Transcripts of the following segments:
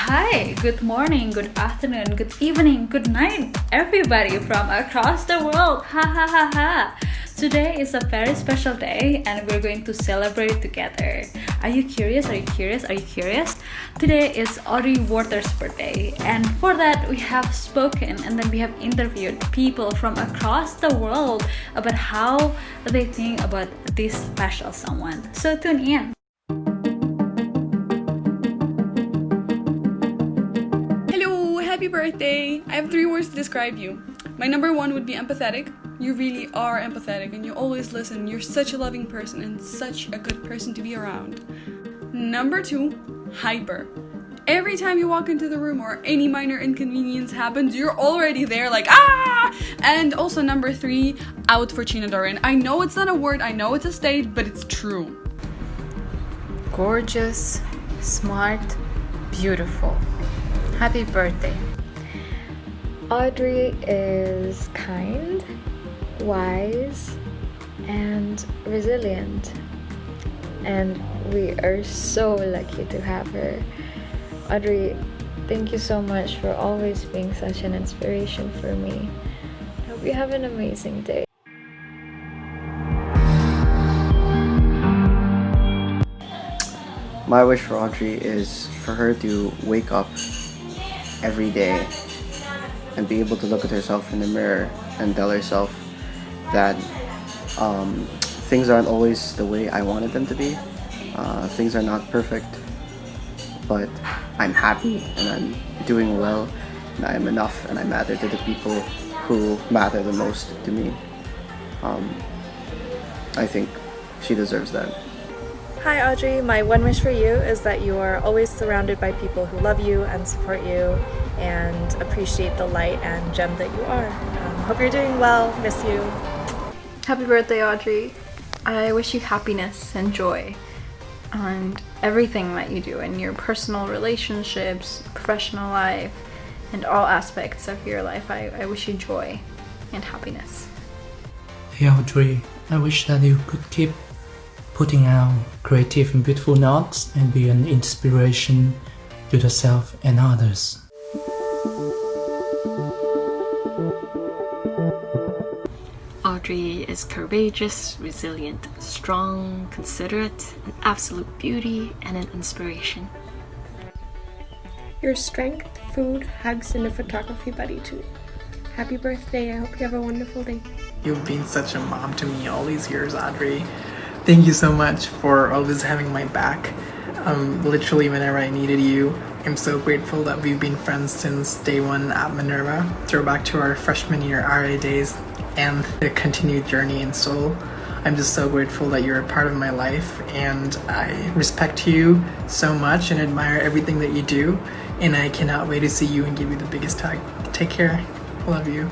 Hi, good morning, good afternoon, good evening, good night, everybody from across the world. Ha ha ha ha. Today is a very special day and we're going to celebrate together. Are you curious? Are you curious? Are you curious? Today is Audrey Warters' birthday, and for that we have spoken and then we have interviewed people from across the world about how they think about this special someone. So tune in. Happy birthday! I have 3 words to describe you. My number 1 would be empathetic. You really are empathetic and you always listen. You're such a loving person and such a good person to be around. Number 2, hyper. Every time you walk into the room or any minor inconvenience happens, you're already there like, ah! And also number 3, out for Chinadorin. I know it's not a word, I know it's a state, but it's true. Gorgeous, smart, beautiful. Happy birthday. Audrey is kind, wise, and resilient. And we are so lucky to have her. Audrey, thank you so much for always being such an inspiration for me. I hope you have an amazing day. My wish for Audrey is for her to wake up every day and be able to look at herself in the mirror and tell herself that things aren't always the way I wanted them to be. Things are not perfect, but I'm happy and I'm doing well and I'm enough and I matter to the people who matter the most to me. I think she deserves that. Hi Audrey, my one wish for you is that you are always surrounded by people who love you and support you and appreciate the light and gem that you are. Hope you're doing well, miss you. Happy birthday, Audrey. I wish you happiness and joy and everything that you do in your personal relationships, professional life, and all aspects of your life. I wish you joy and happiness. Hey Audrey, I wish that you could keep putting out creative and beautiful notes and be an inspiration to yourself and others. Audrey is courageous, resilient, strong, considerate, an absolute beauty and an inspiration. Your strength, food, hugs, and a photography buddy too. Happy birthday, I hope you have a wonderful day. You've been such a mom to me all these years, Audrey. Thank you so much for always having my back. Literally whenever I needed you. I'm so grateful that we've been friends since day 1 at Minerva. Throwback to our freshman year RA days and the continued journey in Seoul. I'm just so grateful that you're a part of my life and I respect you so much and admire everything that you do, and I cannot wait to see you and give you the biggest hug. Take care. I love you.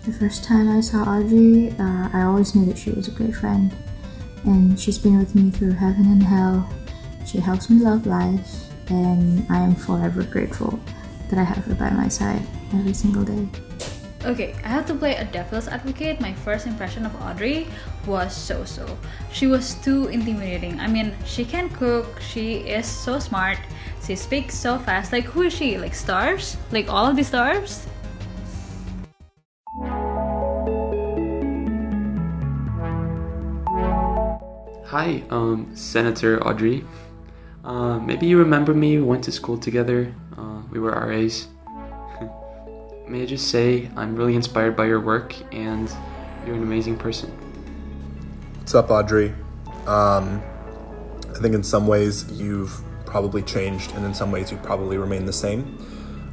The first time I saw Audrey, I always knew that she was a great friend, and she's been with me through heaven and hell. She helps me love life, and I am forever grateful that I have her by my side every single day. Okay, I have to play a devil's advocate. My first impression of Audrey was so-so. She was too intimidating. I mean, she can cook, she is so smart, she speaks so fast. Like, who is she? Like stars? Like all of the stars? Hi, Senator Audrey. Maybe you remember me, we went to school together, we were RAs. May I just say, I'm really inspired by your work and you're an amazing person. What's up, Audrey? I think in some ways you've probably changed and in some ways you probably remain the same.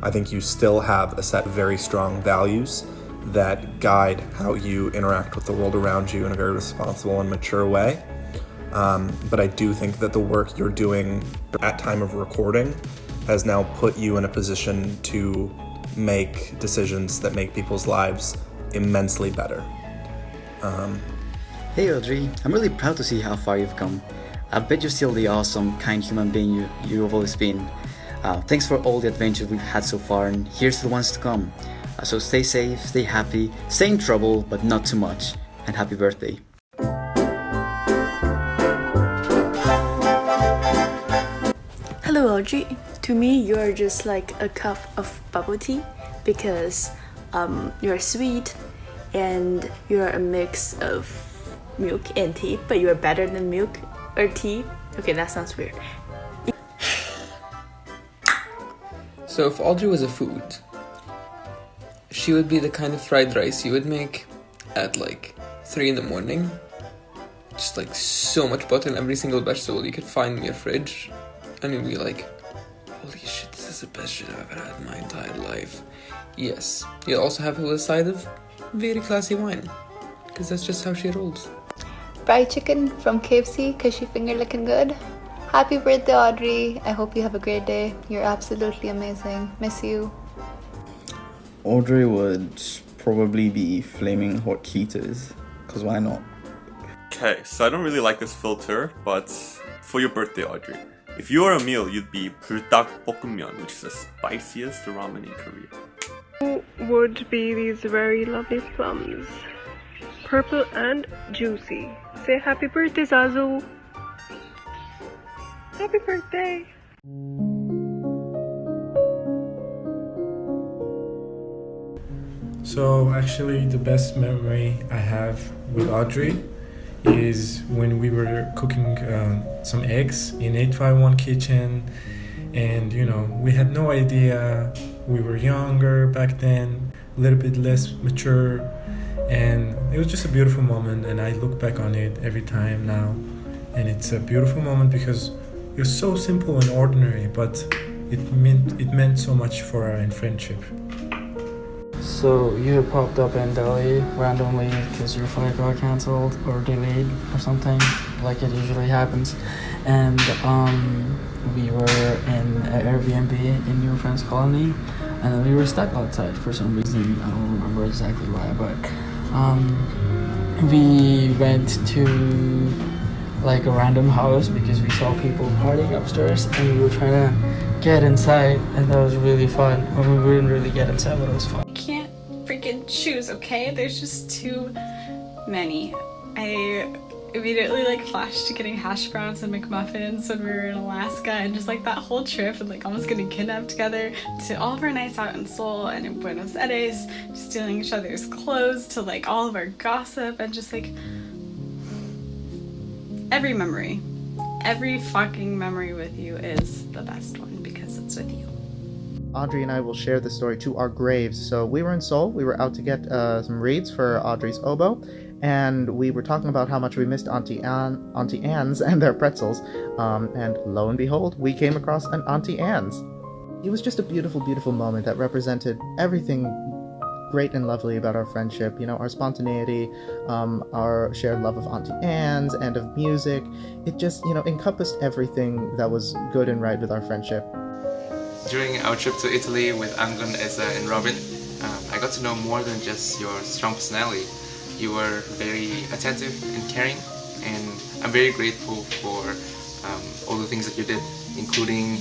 I think you still have a set of very strong values that guide how you interact with the world around you in a very responsible and mature way. But I do think that the work you're doing at time of recording has now put you in a position to make decisions that make people's lives immensely better. Hey Audrey, I'm really proud to see how far you've come. I bet you're still the awesome, kind human being you've always been. Thanks for all the adventures we've had so far, and here's to the ones to come. So stay safe, stay happy, stay in trouble, but not too much, and happy birthday. Hello Audrey. To me, you're just like a cup of bubble tea because you're sweet and you're a mix of milk and tea, but you're better than milk or tea. Okay, that sounds weird. So if Audrey was a food, she would be the kind of fried rice you would make at like 3 in the morning. Just like so much butter in every single vegetable you could find in your fridge. And you'd be like, holy shit, this is the best shit I've ever had in my entire life. Yes, you'll also have it with a side of very classy wine, because that's just how she rolls. Fried chicken from KFC because she finger licking good. Happy birthday, Audrey. I hope you have a great day. You're absolutely amazing. Miss you. Audrey would probably be flaming hot Cheetos, because why not? Okay, so I don't really like this filter, but for your birthday, Audrey, if you were a meal, you'd be 불닭볶음면, which is the spiciest ramen in Korea. Would be these very lovely plums. Purple and juicy. Say happy birthday, Zazu. Happy birthday. So actually the best memory I have with Audrey is when we were cooking some eggs in 851 kitchen, and you know, we had no idea, we were younger back then, a little bit less mature, and it was just a beautiful moment, and I look back on it every time now, and it's a beautiful moment because it was so simple and ordinary, but it meant so much for our friendship. So you had popped up in Delhi randomly because your flight got cancelled or delayed or something, like it usually happens, and we were in an Airbnb in your friend's colony, and then we were stuck outside for some reason. I don't remember exactly why, but we went to like a random house because we saw people partying upstairs, and we were trying to get inside, and that was really fun. Well, we didn't really get inside, but it was fun. Can't freaking choose, okay? There's just too many. I immediately like flashed to getting hash browns and McMuffins when we were in Alaska, and just like that whole trip and like almost getting kidnapped together, to all of our nights out in Seoul and in Buenos Aires, stealing each other's clothes, to like all of our gossip, and just like every memory, every fucking memory with you is the best one because it's with you. Audrey and I will share the story to our graves. So we were in Seoul, we were out to get some reeds for Audrey's oboe, and we were talking about how much we missed Auntie Anne's and their pretzels, and lo and behold, we came across an Auntie Anne's. It was just a beautiful, beautiful moment that represented everything great and lovely about our friendship, you know, our spontaneity, our shared love of Auntie Anne's and of music. It just, you know, encompassed everything that was good and right with our friendship. During our trip to Italy with Anggun, Tsatsa, and Robin, I got to know more than just your strong personality. You were very attentive and caring, and I'm very grateful for all the things that you did, including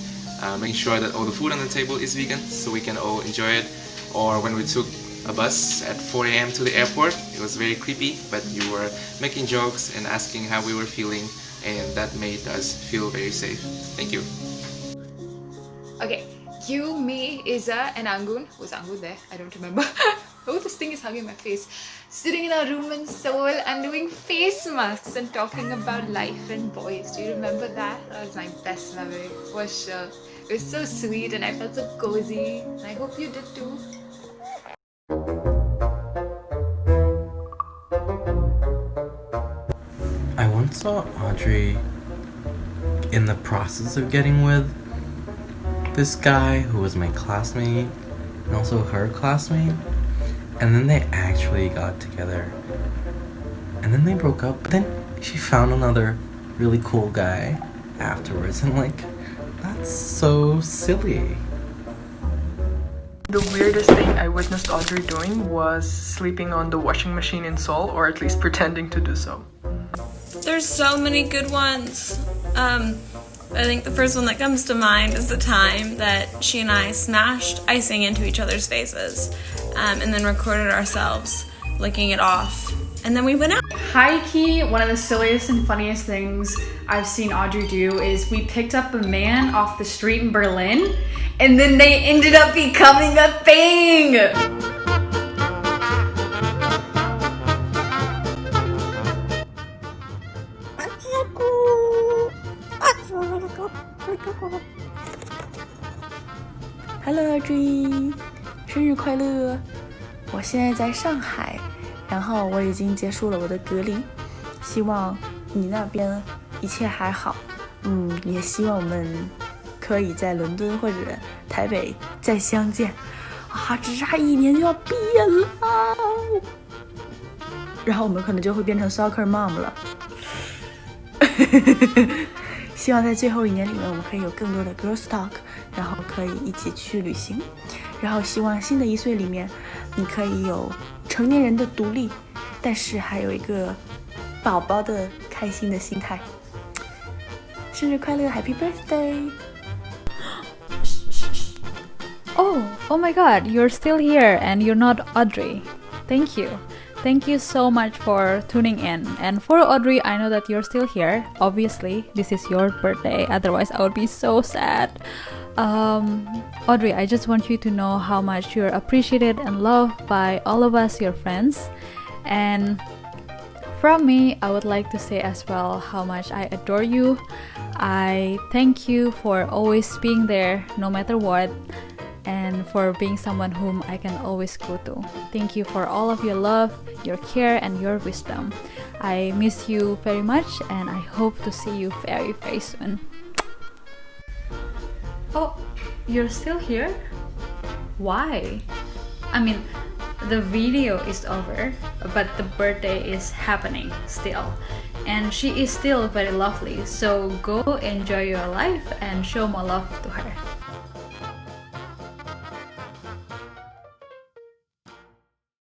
making sure that all the food on the table is vegan so we can all enjoy it. Or when we took a bus at 4 a.m. to the airport, it was very creepy, but you were making jokes and asking how we were feeling, and that made us feel very safe. Thank you. Okay, you, me, Isa, and Anggun. Was Anggun there? I don't remember. Oh, this thing is hugging my face. Sitting in our room in Seoul and doing face masks and talking about life and boys. Do you remember that? That was my best memory, for sure. It was so sweet and I felt so cozy. And I hope you did too. I once saw Audrey in the process of getting with this guy who was my classmate and also her classmate, and then they actually got together, and then they broke up, but then she found another really cool guy afterwards, and like, that's so silly. The weirdest thing I witnessed Audrey doing was sleeping on the washing machine in Seoul, or at least pretending to do so. There's so many good ones. I think the first one that comes to mind is the time that she and I smashed icing into each other's faces, and then recorded ourselves licking it off. And then we went out. high-key, one of the silliest and funniest things I've seen Audrey do is we picked up a man off the street in Berlin, and then they ended up becoming a thing! Hello Audrey， 生日快乐！我现在在上海，然后我已经结束了我的隔离，希望你那边一切还好。也希望我们可以在伦敦或者台北再相见。只差1年就要毕业了，然后我们可能就会变成 soccer mom 了。希望在最后1年里面，我们可以有更多的 girls talk， 然后可以一起去旅行，然后希望新的1岁里面，你可以有成年人的独立，但是还有一个宝宝的开心的心态。生日快乐 ，Happy Birthday！ Oh my god, you're still here and you're not Audrey. Thank you. Thank you so much for tuning in. And for Audrey, I know that you're still here. Obviously, this is your birthday. Otherwise, I would be so sad. Audrey, I just want you to know how much you're appreciated and loved by all of us, your friends. And from me, I would like to say as well how much I adore you. I thank you for always being there no matter what, and for being someone whom I can always go to. Thank you for all of your love, your care, and your wisdom. I miss you very much, and I hope to see you very, very soon. Oh, you're still here? Why? I mean, the video is over, but the birthday is happening still. And she is still very lovely, so go enjoy your life and show more love to her.